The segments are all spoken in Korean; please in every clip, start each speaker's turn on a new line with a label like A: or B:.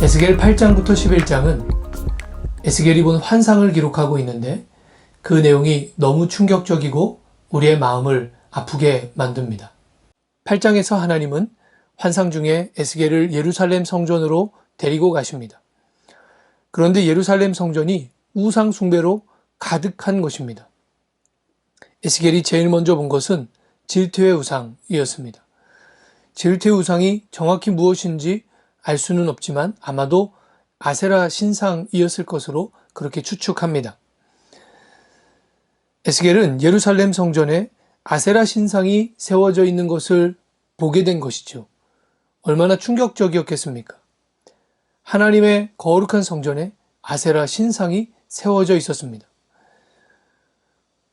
A: 에스겔 8장부터 11장은 에스겔이 본 환상을 기록하고 있는데 그 내용이 너무 충격적이고 우리의 마음을 아프게 만듭니다. 8장에서 하나님은 환상 중에 에스겔을 예루살렘 성전으로 데리고 가십니다. 그런데 예루살렘 성전이 우상 숭배로 가득한 것입니다. 에스겔이 제일 먼저 본 것은 질투의 우상이었습니다. 질투의 우상이 정확히 무엇인지 알 수는 없지만 아마도 아세라 신상이었을 것으로 그렇게 추측합니다. 에스겔은 예루살렘 성전에 아세라 신상이 세워져 있는 것을 보게 된 것이죠. 얼마나 충격적이었겠습니까? 하나님의 거룩한 성전에 아세라 신상이 세워져 있었습니다.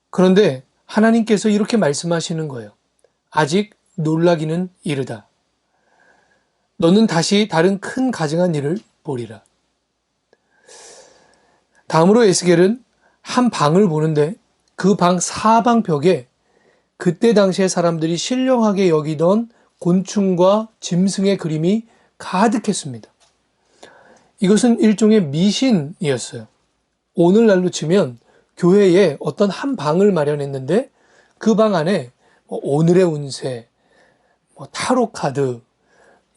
A: 그런데 하나님께서 이렇게 말씀하시는 거예요. 아직 놀라기는 이르다. 너는 다시 다른 큰 가증한 일을 보리라. 다음으로 에스겔은 한 방을 보는데 그 방 사방 벽에 그때 당시에 사람들이 신령하게 여기던 곤충과 짐승의 그림이 가득했습니다. 이것은 일종의 미신이었어요. 오늘날로 치면 교회에 어떤 한 방을 마련했는데 그 방 안에 오늘의 운세, 타로 카드,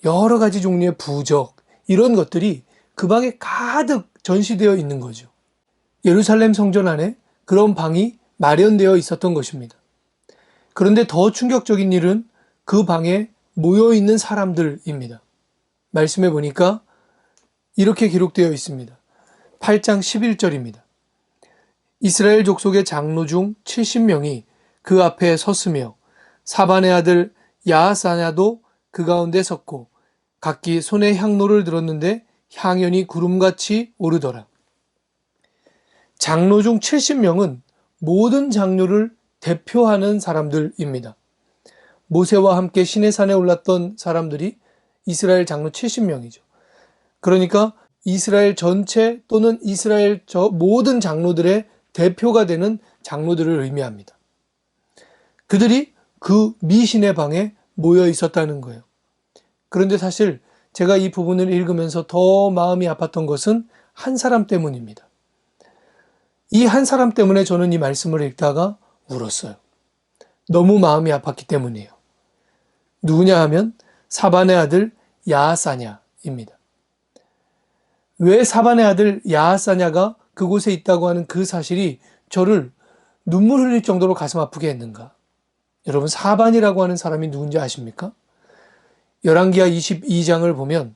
A: 여러 가지 종류의 부적, 이런 것들이 그 방에 가득 전시되어 있는 거죠. 예루살렘 성전 안에 그런 방이 마련되어 있었던 것입니다. 그런데 더 충격적인 일은 그 방에 모여있는 사람들입니다. 말씀해 보니까 이렇게 기록되어 있습니다. 8장 11절입니다. 이스라엘 족속의 장로 중 70명이 그 앞에 섰으며 사반의 아들 야하사냐도 그 가운데 섰고 각기 손에 향로를 들었는데 향연이 구름같이 오르더라. 장로 중 70명은 모든 장로를 대표하는 사람들입니다. 모세와 함께 시내산에 올랐던 사람들이 이스라엘 장로 70명이죠. 그러니까 이스라엘 전체 또는 이스라엘 모든 장로들의 대표가 되는 장로들을 의미합니다. 그들이 그 미신의 방에 모여 있었다는 거예요. 그런데 사실 제가 이 부분을 읽으면서 더 마음이 아팠던 것은 한 사람 때문입니다. 이 한 사람 때문에 저는 이 말씀을 읽다가 울었어요. 너무 마음이 아팠기 때문이에요. 누구냐 하면 사반의 아들 야하사냐입니다. 왜 사반의 아들 야하사냐가 그곳에 있다고 하는 그 사실이 저를 눈물 흘릴 정도로 가슴 아프게 했는가? 여러분, 사반이라고 하는 사람이 누군지 아십니까? 열왕기하 22장을 보면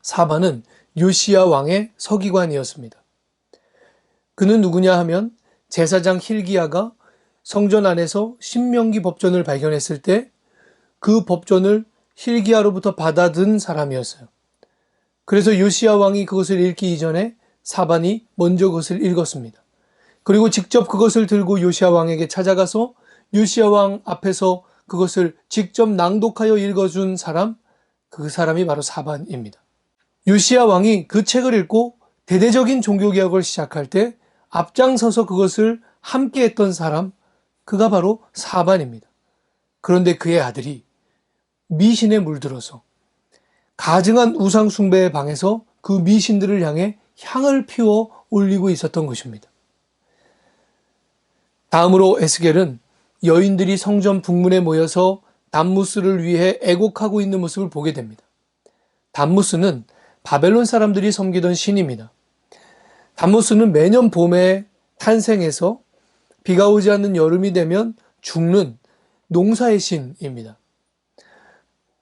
A: 사반은 요시야 왕의 서기관이었습니다. 그는 누구냐 하면 제사장 hil기야가 성전 안에서 신명기 법전을 발견했을 때 그 법전을 hil기야로부터 받아든 사람이었어요. 그래서 요시야 왕이 그것을 읽기 이전에 사반이 먼저 그것을 읽었습니다. 그리고 직접 그것을 들고 요시야 왕에게 찾아가서 요시야 왕 앞에서 그것을 직접 낭독하여 읽어준 사람, 그 사람이 바로 사반입니다. 요시야 왕이 그 책을 읽고 대대적인 종교개혁을 시작할 때 앞장서서 그것을 함께 했던 사람, 그가 바로 사반입니다. 그런데 그의 아들이 미신에 물들어서 가증한 우상 숭배의 방에서 그 미신들을 향해 향을 피워 올리고 있었던 것입니다. 다음으로 에스겔은 여인들이 성전 북문에 모여서 담무스를 위해 애곡하고 있는 모습을 보게 됩니다. 담무스는 바벨론 사람들이 섬기던 신입니다. 담무스는 매년 봄에 탄생해서 비가 오지 않는 여름이 되면 죽는 농사의 신입니다.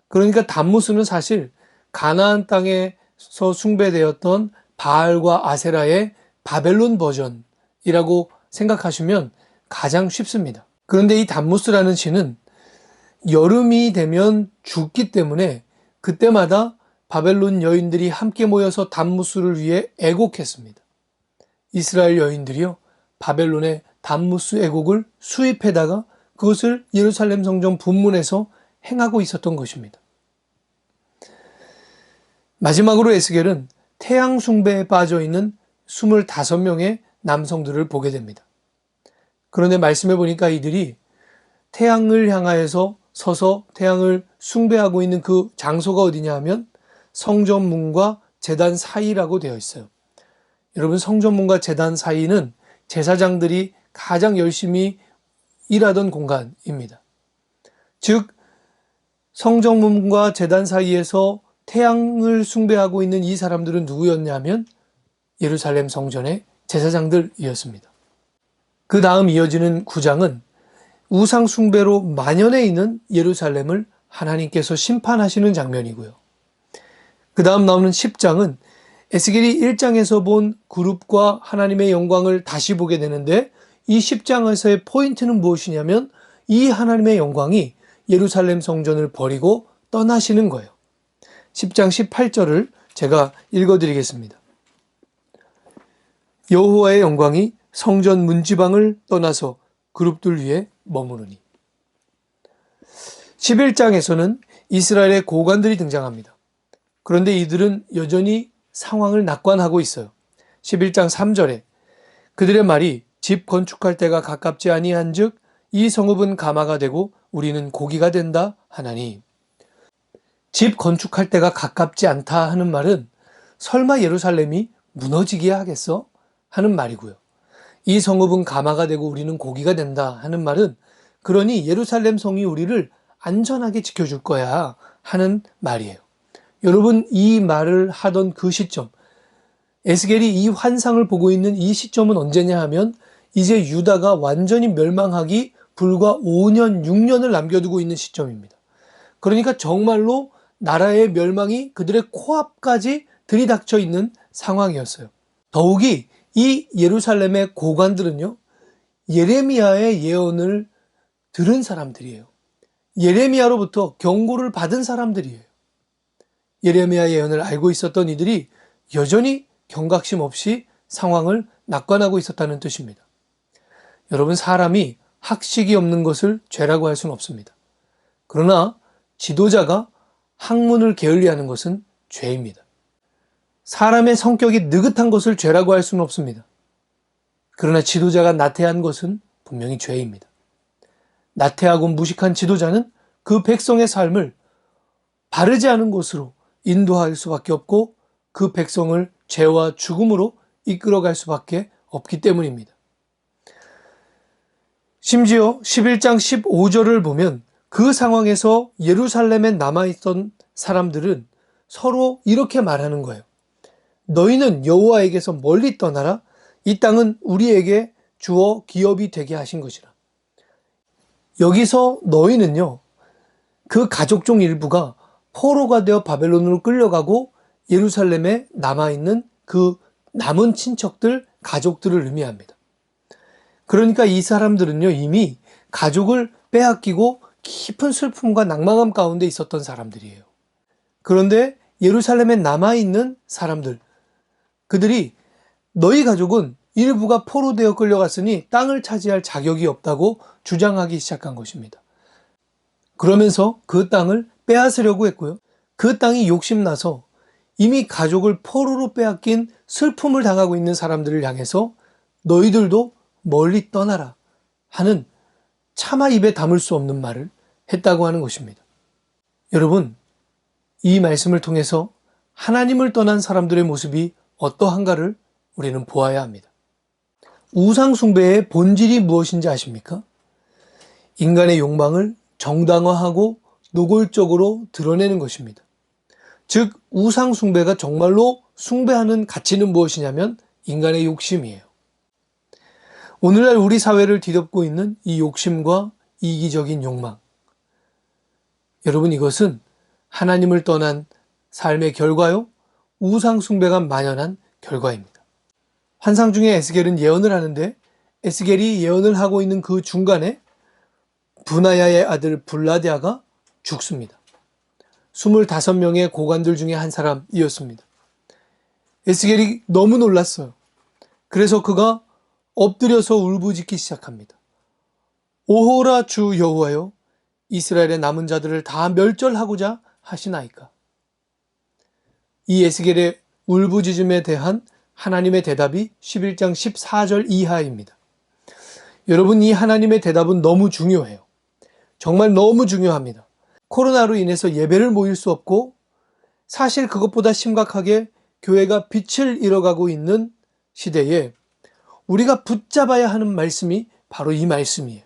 A: 그러니까 담무스는 사실 가나안 땅에서 숭배되었던 바알과 아세라의 바벨론 버전이라고 생각하시면 가장 쉽습니다. 그런데 이 담무스라는 신은 여름이 되면 죽기 때문에 그때마다 바벨론 여인들이 함께 모여서 담무스를 위해 애곡했습니다. 이스라엘 여인들이요, 바벨론의 담무스 애곡을 수입해다가 그것을 예루살렘 성전 분문에서 행하고 있었던 것입니다. 마지막으로 에스겔은 태양 숭배에 빠져 있는 25명의 남성들을 보게 됩니다. 그런데 말씀해 보니까 이들이 태양을 향하여서 서서 태양을 숭배하고 있는 그 장소가 어디냐 하면 성전문과 제단 사이라고 되어 있어요. 여러분, 성전문과 제단 사이는 제사장들이 가장 열심히 일하던 공간입니다. 즉, 성전문과 제단 사이에서 태양을 숭배하고 있는 이 사람들은 누구였냐면 예루살렘 성전의 제사장들이었습니다. 그 다음 이어지는 9장은 우상 숭배로 만연해 있는 예루살렘을 하나님께서 심판하시는 장면이고요. 그 다음 나오는 10장은 에스겔이 1장에서 본 그룹과 하나님의 영광을 다시 보게 되는데, 이 10장에서의 포인트는 무엇이냐면 이 하나님의 영광이 예루살렘 성전을 버리고 떠나시는 거예요. 10장 18절을 제가 읽어드리겠습니다. 여호와의 영광이 성전 문지방을 떠나서 그룹들 위에 머무르니. 11장에서는 이스라엘의 고관들이 등장합니다. 그런데 이들은 여전히 상황을 낙관하고 있어요. 11장 3절에 그들의 말이 집 건축할 때가 가깝지 아니한 즉 이 성읍은 가마가 되고 우리는 고기가 된다 하나니. 집 건축할 때가 가깝지 않다 하는 말은 설마 예루살렘이 무너지게 하겠어? 하는 말이고요. 이 성읍은 가마가 되고 우리는 고기가 된다 하는 말은 그러니 예루살렘 성이 우리를 안전하게 지켜줄 거야 하는 말이에요. 여러분, 이 말을 하던 그 시점, 에스겔이 이 환상을 보고 있는 이 시점은 언제냐 하면 이제 유다가 완전히 멸망하기 불과 5년, 6년을 남겨두고 있는 시점입니다. 그러니까 정말로 나라의 멸망이 그들의 코앞까지 들이닥쳐 있는 상황이었어요. 더욱이 이 예루살렘의 고관들은요, 예레미야의 예언을 들은 사람들이에요. 예레미야로부터 경고를 받은 사람들이에요. 예레미야 예언을 알고 있었던 이들이 여전히 경각심 없이 상황을 낙관하고 있었다는 뜻입니다. 여러분, 사람이 학식이 없는 것을 죄라고 할 수는 없습니다. 그러나 지도자가 학문을 게을리하는 것은 죄입니다. 사람의 성격이 느긋한 것을 죄라고 할 수는 없습니다. 그러나 지도자가 나태한 것은 분명히 죄입니다. 나태하고 무식한 지도자는 그 백성의 삶을 바르지 않은 곳으로 인도할 수밖에 없고 그 백성을 죄와 죽음으로 이끌어갈 수밖에 없기 때문입니다. 심지어 11장 15절을 보면 그 상황에서 예루살렘에 남아있던 사람들은 서로 이렇게 말하는 거예요. 너희는 여호와에게서 멀리 떠나라. 이 땅은 우리에게 주어 기업이 되게 하신 것이라. 여기서 너희는요, 그 가족 중 일부가 포로가 되어 바벨론으로 끌려가고 예루살렘에 남아있는 그 남은 친척들, 가족들을 의미합니다. 그러니까 이 사람들은요, 이미 가족을 빼앗기고 깊은 슬픔과 낭망함 가운데 있었던 사람들이에요. 그런데 예루살렘에 남아있는 사람들, 그들이 너희 가족은 일부가 포로되어 끌려갔으니 땅을 차지할 자격이 없다고 주장하기 시작한 것입니다. 그러면서 그 땅을 빼앗으려고 했고요. 그 땅이 욕심나서 이미 가족을 포로로 빼앗긴 슬픔을 당하고 있는 사람들을 향해서 너희들도 멀리 떠나라 하는 차마 입에 담을 수 없는 말을 했다고 하는 것입니다. 여러분, 이 말씀을 통해서 하나님을 떠난 사람들의 모습이 어떠한가를 우리는 보아야 합니다. 우상 숭배의 본질이 무엇인지 아십니까? 인간의 욕망을 정당화하고 노골적으로 드러내는 것입니다. 즉, 우상 숭배가 정말로 숭배하는 가치는 무엇이냐면 인간의 욕심이에요. 오늘날 우리 사회를 뒤덮고 있는 이 욕심과 이기적인 욕망. 여러분, 이것은 하나님을 떠난 삶의 결과요, 우상 숭배가 만연한 결과입니다. 환상 중에 에스겔은 예언을 하는데 에스겔이 예언을 하고 있는 그 중간에 브나야의 아들 블라디아가 죽습니다. 25명의 고관들 중에 한 사람이었습니다. 에스겔이 너무 놀랐어요. 그래서 그가 엎드려서 울부짖기 시작합니다. 오호라 주 여호와여, 이스라엘의 남은 자들을 다 멸절하고자 하시나이까. 이 에스겔의 울부짖음에 대한 하나님의 대답이 11장 14절 이하입니다. 여러분, 이 하나님의 대답은 너무 중요해요. 정말 너무 중요합니다. 코로나로 인해서 예배를 모일 수 없고, 사실 그것보다 심각하게 교회가 빛을 잃어가고 있는 시대에 우리가 붙잡아야 하는 말씀이 바로 이 말씀이에요.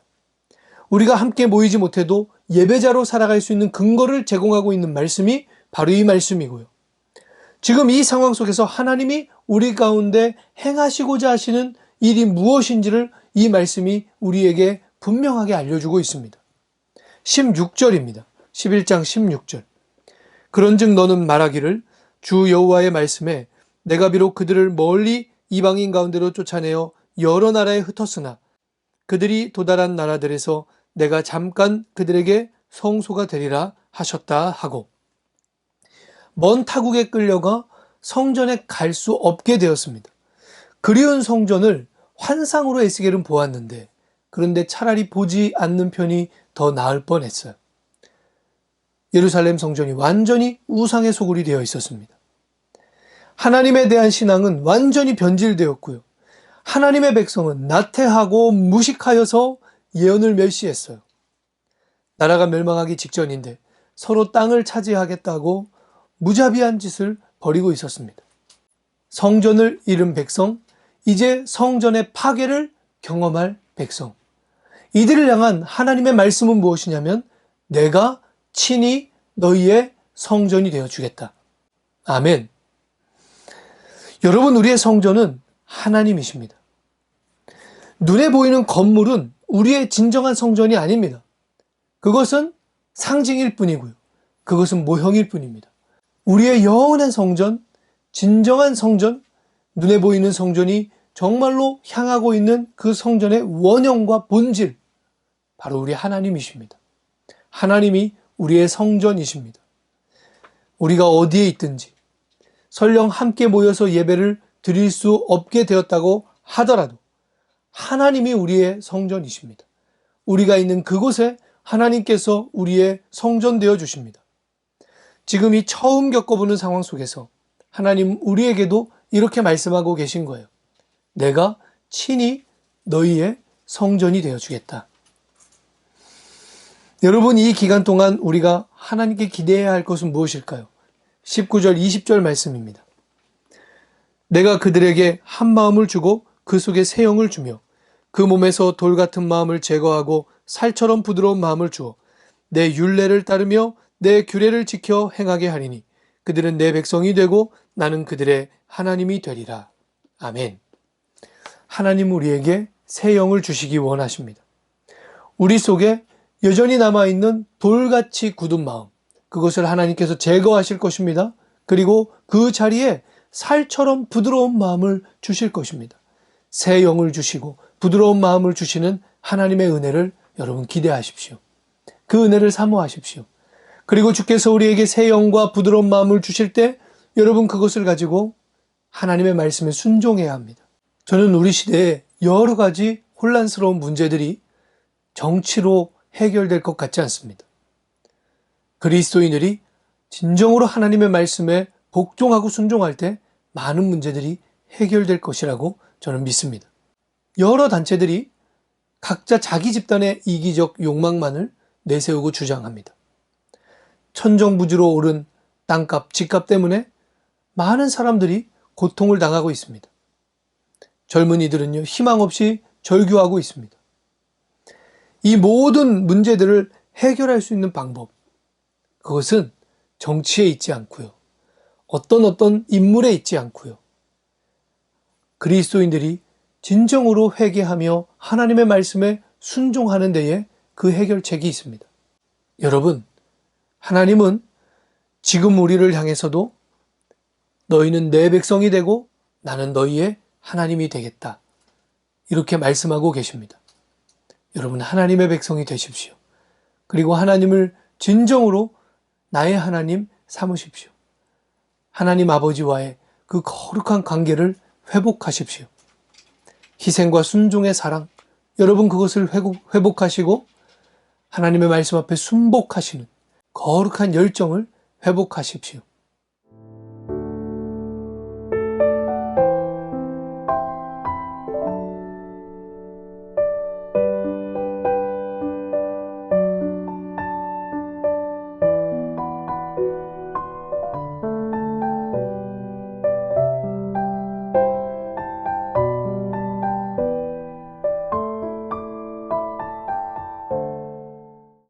A: 우리가 함께 모이지 못해도 예배자로 살아갈 수 있는 근거를 제공하고 있는 말씀이 바로 이 말씀이고요. 지금 이 상황 속에서 하나님이 우리 가운데 행하시고자 하시는 일이 무엇인지를 이 말씀이 우리에게 분명하게 알려주고 있습니다. 16절입니다. 11장 16절. 그런즉 너는 말하기를 주 여호와의 말씀에 내가 비록 그들을 멀리 이방인 가운데로 쫓아내어 여러 나라에 흩었으나 그들이 도달한 나라들에서 내가 잠깐 그들에게 성소가 되리라 하셨다 하고, 먼 타국에 끌려가 성전에 갈 수 없게 되었습니다. 그리운 성전을 환상으로 에스겔은 보았는데, 그런데 차라리 보지 않는 편이 더 나을 뻔했어요. 예루살렘 성전이 완전히 우상의 소굴이 되어 있었습니다. 하나님에 대한 신앙은 완전히 변질되었고요. 하나님의 백성은 나태하고 무식하여서 예언을 멸시했어요. 나라가 멸망하기 직전인데 서로 땅을 차지하겠다고 무자비한 짓을 벌이고 있었습니다. 성전을 잃은 백성, 이제 성전의 파괴를 경험할 백성. 이들을 향한 하나님의 말씀은 무엇이냐면 내가 친히 너희의 성전이 되어주겠다. 아멘. 여러분, 우리의 성전은 하나님이십니다. 눈에 보이는 건물은 우리의 진정한 성전이 아닙니다. 그것은 상징일 뿐이고요. 그것은 모형일 뿐입니다. 우리의 영원한 성전, 진정한 성전, 눈에 보이는 성전이 정말로 향하고 있는 그 성전의 원형과 본질, 바로 우리 하나님이십니다. 하나님이 우리의 성전이십니다. 우리가 어디에 있든지 설령 함께 모여서 예배를 드릴 수 없게 되었다고 하더라도 하나님이 우리의 성전이십니다. 우리가 있는 그곳에 하나님께서 우리의 성전 되어 주십니다. 지금 이 처음 겪어보는 상황 속에서 하나님 우리에게도 이렇게 말씀하고 계신 거예요. 내가 친히 너희의 성전이 되어 주겠다. 여러분, 이 기간 동안 우리가 하나님께 기대해야 할 것은 무엇일까요? 19절, 20절 말씀입니다. 내가 그들에게 한 마음을 주고 그 속에 새 영을 주며 그 몸에서 돌 같은 마음을 제거하고 살처럼 부드러운 마음을 주어 내 율례를 따르며 내 규례를 지켜 행하게 하리니 그들은 내 백성이 되고 나는 그들의 하나님이 되리라. 아멘. 하나님 우리에게 새 영을 주시기 원하십니다. 우리 속에 여전히 남아있는 돌같이 굳은 마음, 그것을 하나님께서 제거하실 것입니다. 그리고 그 자리에 살처럼 부드러운 마음을 주실 것입니다. 새 영을 주시고 부드러운 마음을 주시는 하나님의 은혜를 여러분 기대하십시오. 그 은혜를 사모하십시오. 그리고 주께서 우리에게 새 영과 부드러운 마음을 주실 때 여러분 그것을 가지고 하나님의 말씀에 순종해야 합니다. 저는 우리 시대에 여러 가지 혼란스러운 문제들이 정치로 해결될 것 같지 않습니다. 그리스도인들이 진정으로 하나님의 말씀에 복종하고 순종할 때 많은 문제들이 해결될 것이라고 저는 믿습니다. 여러 단체들이 각자 자기 집단의 이기적 욕망만을 내세우고 주장합니다. 천정부지로 오른 땅값, 집값 때문에 많은 사람들이 고통을 당하고 있습니다. 젊은이들은요, 희망 없이 절규하고 있습니다. 이 모든 문제들을 해결할 수 있는 방법, 그것은 정치에 있지 않고요. 어떤 인물에 있지 않고요. 그리스도인들이 진정으로 회개하며 하나님의 말씀에 순종하는 데에 그 해결책이 있습니다. 여러분, 하나님은 지금 우리를 향해서도 너희는 내 백성이 되고 나는 너희의 하나님이 되겠다. 이렇게 말씀하고 계십니다. 여러분, 하나님의 백성이 되십시오. 그리고 하나님을 진정으로 나의 하나님 삼으십시오. 하나님 아버지와의 그 거룩한 관계를 회복하십시오. 희생과 순종의 사랑, 여러분 그것을 회복하시고 하나님의 말씀 앞에 순복하시는 거룩한 열정을 회복하십시오.